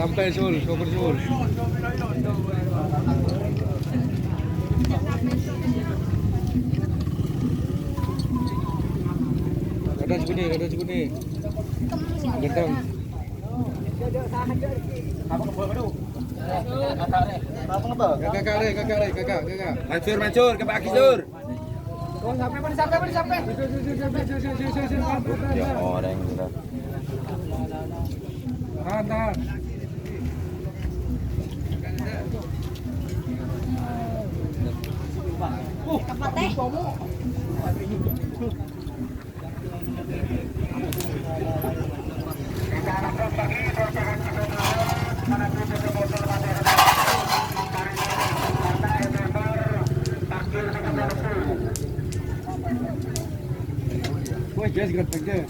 Sampai Sul, Super Sul. Ada segini. Gentong. Kakak. Mancur, ke Pak Kisur. Sampai. Ya orang gitu. Tahan. Wah, guys, gerak.